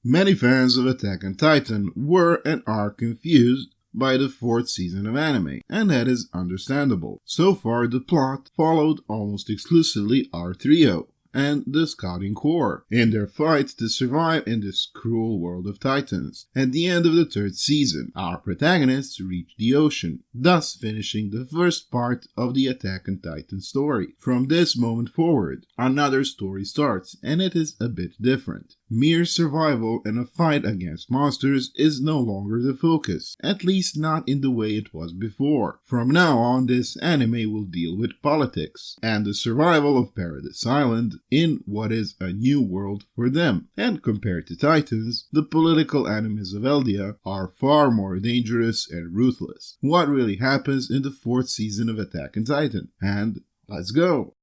Many fans of Attack on Titan were and are confused by the fourth season of anime, and that is understandable. So far, the plot followed almost exclusively our trio and the Scouting Corps in their fight to survive in this cruel world of Titans. At the end of the third season, our protagonists reach the ocean, thus finishing the first part of the Attack on Titan story. From this moment forward, another story starts, and it is a bit different. Mere survival and a fight against monsters is no longer the focus, at least not in the way it was before. From now on, this anime will deal with politics and the survival of Paradise Island in what is a new world for them. And compared to Titans, the political animes of Eldia are far more dangerous and ruthless. What really happens in the fourth season of Attack on Titan? And let's go!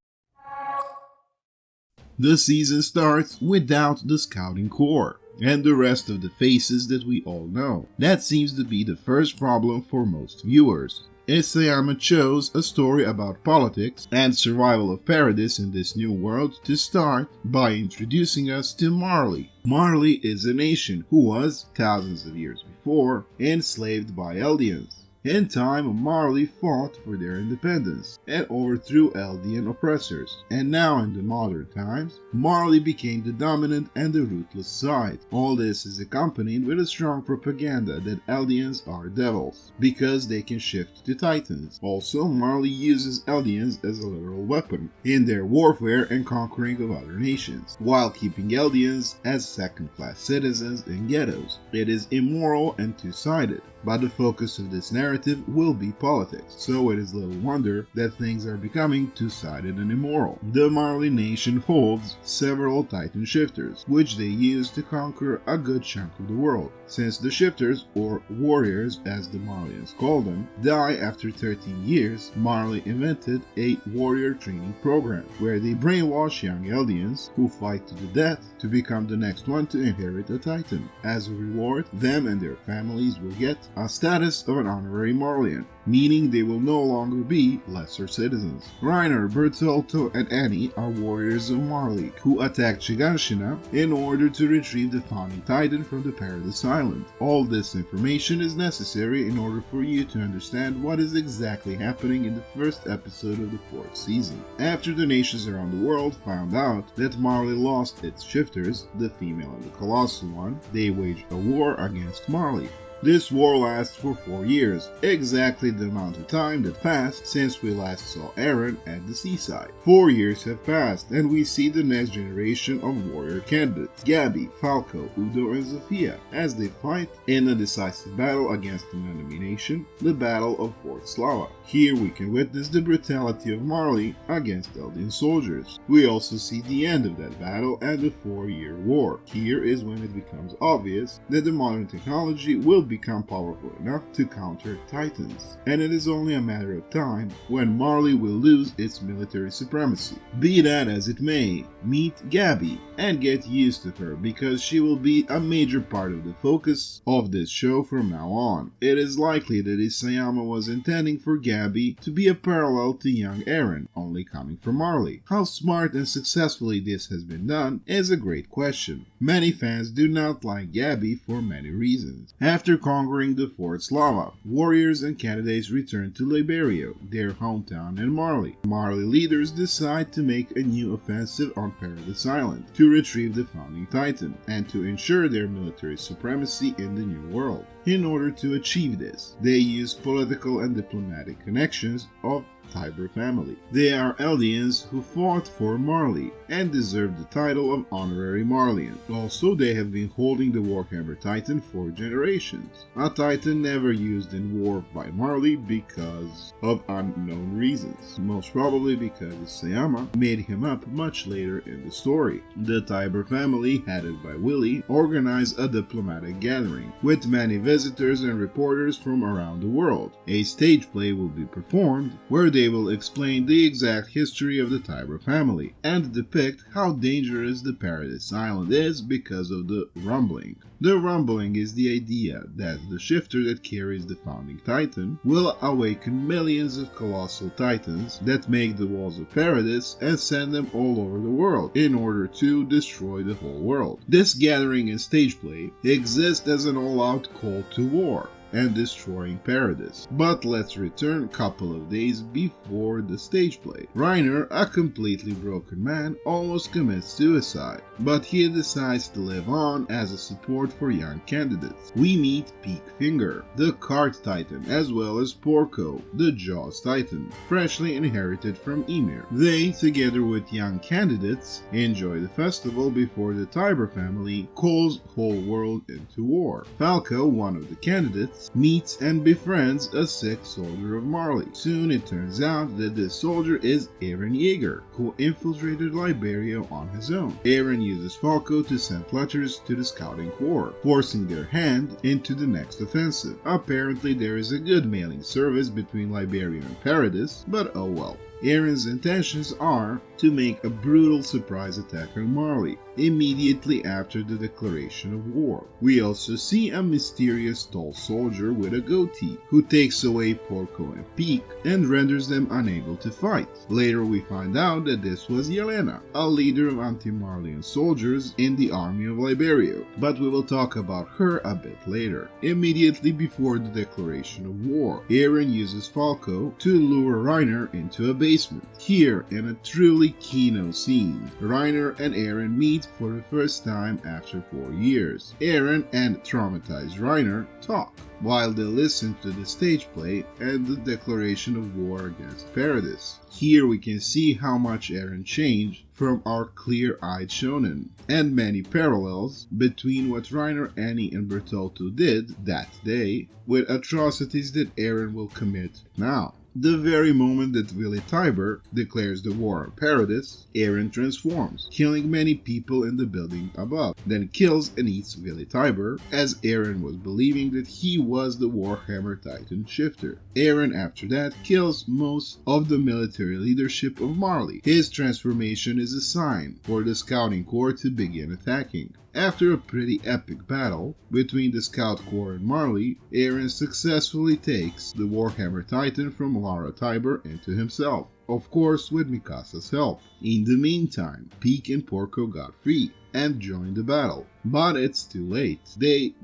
The season starts without the Scouting Corps and the rest of the faces that we all know. That seems to be the first problem for most viewers. Isayama chose a story about politics and survival of Paradise in this new world to start by introducing us to Marley. Marley is a nation who was, thousands of years before, enslaved by Eldians. In time, Marley fought for their independence and overthrew Eldian oppressors. And now in the modern times, Marley became the dominant and the ruthless side. All this is accompanied with a strong propaganda that Eldians are devils, because they can shift to Titans. Also, Marley uses Eldians as a literal weapon in their warfare and conquering of other nations, while keeping Eldians as second-class citizens in ghettos. It is immoral and two-sided. But the focus of this narrative will be politics, so it is little wonder that things are becoming two-sided and immoral. The Marley nation holds several Titan shifters, which they use to conquer a good chunk of the world. Since the shifters, or warriors as the Marleyans call them, die after 13 years, Marley invented a warrior training program, where they brainwash young Eldians who fight to the death to become the next one to inherit a Titan. As a reward, them and their families will get a status of an honorary Marleyan, meaning they will no longer be lesser citizens. Reiner, Bertolto, and Annie are warriors of Marley, who attacked Shiganshina in order to retrieve the founding Titan from the Paradise Island. All this information is necessary in order for you to understand what is exactly happening in the first episode of the fourth season. After the nations around the world found out that Marley lost its shifters, the female and the colossal one, they waged a war against Marley. This war lasts for 4 years, exactly the amount of time that passed since we last saw Eren at the seaside. 4 years have passed, and we see the next generation of warrior candidates, Gabi, Falco, Udo, and Zofia, as they fight in a decisive battle against an enemy nation, the Battle of Fort Slava. Here we can witness the brutality of Marley against Eldian soldiers. We also see the end of that battle and the 4-year war. Here is when it becomes obvious that the modern technology will become powerful enough to counter Titans, and it is only a matter of time when Marley will lose its military supremacy. Be that as it may, meet Gabi and get used to her, because she will be a major part of the focus of this show from now on. It is likely that Isayama was intending for Gabi to be a parallel to young Eren, only coming from Marley. How smart and successfully this has been done is a great question. Many fans do not like Gabi for many reasons. After conquering the Fort Slava, warriors and candidates return to Liberio, their hometown in Marley. Marley leaders decide to make a new offensive on Paradise Island to retrieve the founding Titan and to ensure their military supremacy in the new world. In order to achieve this, they use political and diplomatic connections of Tiber family. They are Eldians who fought for Marley and deserve the title of honorary Marleyan. Also, they have been holding the Warhammer Titan for generations. A Titan never used in war by Marley because of unknown reasons. Most probably because Isayama made him up much later in the story. The Tiber family, headed by Willie, organized a diplomatic gathering with many visitors and reporters from around the world. A stage play will be performed where they will explain the exact history of the Tiber family and depict how dangerous the Paradise Island is because of the rumbling. The rumbling is the idea that the shifter that carries the founding titan will awaken millions of colossal titans that make the walls of Paradise and send them all over the world in order to destroy the whole world. This gathering and stage play exists as an all-out call to war and destroying Paradise. But let's return a couple of days before the stage play. Reiner, a completely broken man, almost commits suicide, but he decides to live on as a support for young candidates. We meet Peakfinger, the Card Titan, as well as Porco, the Jaws Titan, freshly inherited from Ymir. They, together with young candidates, enjoy the festival before the Tiber family calls whole world into war. Falco, one of the candidates, meets and befriends a sick soldier of Marley. Soon it turns out that this soldier is Eren Yeager, who infiltrated Liberia on his own. Eren uses Falco to send letters to the scouting corps, forcing their hand into the next offensive. Apparently there is a good mailing service between Liberia and Paradise, but oh well. Eren's intentions are to make a brutal surprise attack on Marley immediately after the declaration of war. We also see a mysterious tall soldier with a goatee who takes away Porco and Peak and renders them unable to fight. Later we find out that this was Yelena, a leader of anti-Marleyan soldiers in the army of Liberia, but we will talk about her a bit later. Immediately before the declaration of war, Eren uses Falco to lure Reiner into a basement. Here, in a truly keynote scene, Reiner and Eren meet for the first time after 4 years. Eren and traumatized Reiner talk while they listen to the stage play and the declaration of war against Paradise. Here we can see how much Eren changed from our clear-eyed shonen, and many parallels between what Reiner, Annie, and Bertoldo did that day with atrocities that Eren will commit now. The very moment that Willy Tiber declares the war on Paradise, Eren transforms, killing many people in the building above, then kills and eats Willy Tiber, as Eren was believing that he was the Warhammer Titan shifter. Eren after that kills most of the military leadership of Marley. His transformation is a sign for the scouting corps to begin attacking. After a pretty epic battle between the Scout Corps and Marley, Eren successfully takes the Warhammer Titan from Lara Tiber into himself, of course with Mikasa's help. In the meantime, Peak and Porco got free and joined the battle, but it's too late. They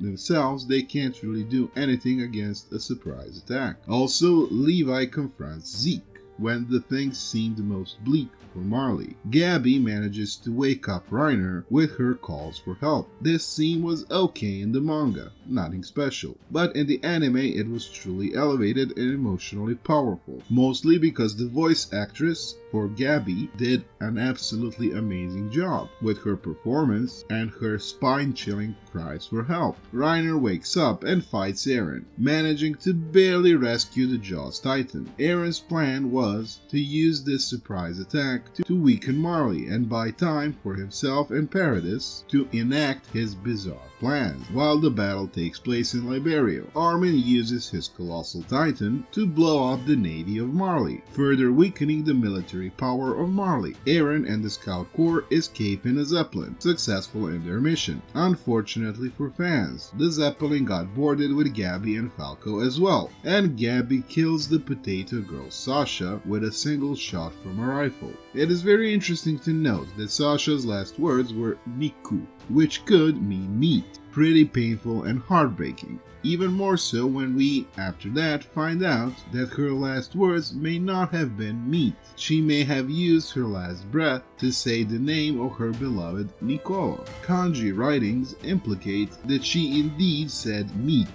can't really do anything against a surprise attack. Also, Levi confronts Zeke when the things seemed most bleak for Marley. Gabby manages to wake up Reiner with her calls for help. This scene was okay in the manga, nothing special, but in the anime it was truly elevated and emotionally powerful, mostly because the voice actress for Gabby did an absolutely amazing job with her performance and her spine-chilling cries for help. Reiner wakes up and fights Eren, managing to barely rescue the Jaws Titan. Eren's plan was to use this surprise attack to weaken Marley and buy time for himself and Paradise to enact his bizarre plans. While the battle takes place in Liberia, Armin uses his colossal titan to blow up the navy of Marley, further weakening the military power of Marley. Eren and the Scout Corps escape in a Zeppelin, successful in their mission. Unfortunately for fans, the Zeppelin got boarded with Gabby and Falco as well, and Gabby kills the potato girl Sasha with a single shot from a rifle. It is very interesting to note that Sasha's last words were Niku, which could mean meat. Pretty painful and heartbreaking. Even more so when we, after that, find out that her last words may not have been meat. She may have used her last breath to say the name of her beloved Nicolo. Kanji writings implicate that she indeed said meat,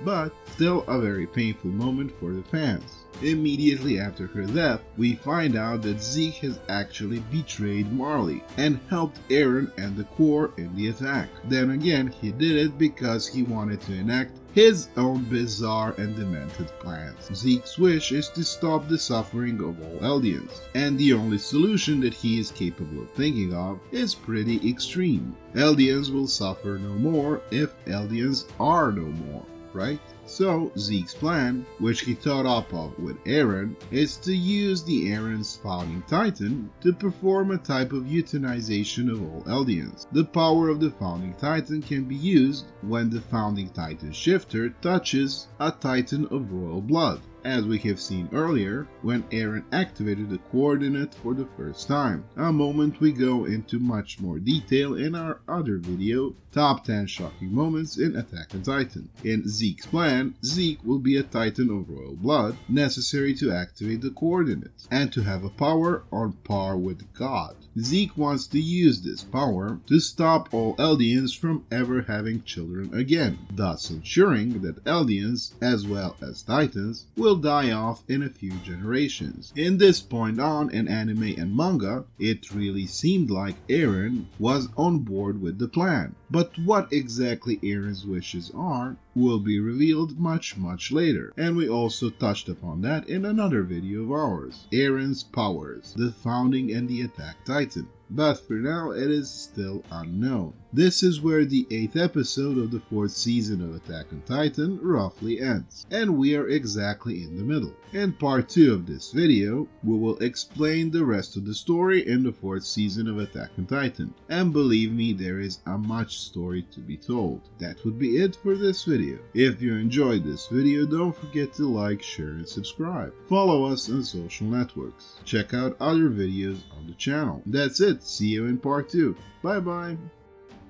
but still a very painful moment for the fans. Immediately after her death, we find out that Zeke has actually betrayed Marley and helped Eren and the Corps in the attack. Then again, he did it because he wanted to enact his own bizarre and demented plans. Zeke's wish is to stop the suffering of all Eldians, and the only solution that he is capable of thinking of is pretty extreme. Eldians will suffer no more if Eldians are no more, right? So Zeke's plan, which he thought up of with Eren, is to use the Eren's founding titan to perform a type of euthanization of all Eldians. The power of the founding titan can be used when the founding titan shifter touches a titan of royal blood, as we have seen earlier when Eren activated the coordinate for the first time, a moment we go into much more detail in our other video, Top 10 Shocking Moments in Attack on Titan. In Zeke's plan, Zeke will be a titan of royal blood, necessary to activate the coordinate, and to have a power on par with God. Zeke wants to use this power to stop all Eldians from ever having children again, thus ensuring that Eldians, as well as Titans, will die off in a few generations. In this point on in anime and manga, it really seemed like Eren was on board with the plan. But what exactly Eren's wishes are will be revealed much later, and we also touched upon that in another video of ours, Eren's powers, the founding and the attack titan. But for now it is still unknown. This is where the 8th episode of the 4th season of Attack on Titan roughly ends, and we are exactly in the middle. In part 2 of this video, we will explain the rest of the story in the 4th season of Attack on Titan, and believe me, there is a much story to be told. That would be it for this video. If you enjoyed this video, don't forget to like, share and subscribe. Follow us on social networks. Check out other videos on the channel. That's it. See you in part 2. Bye bye.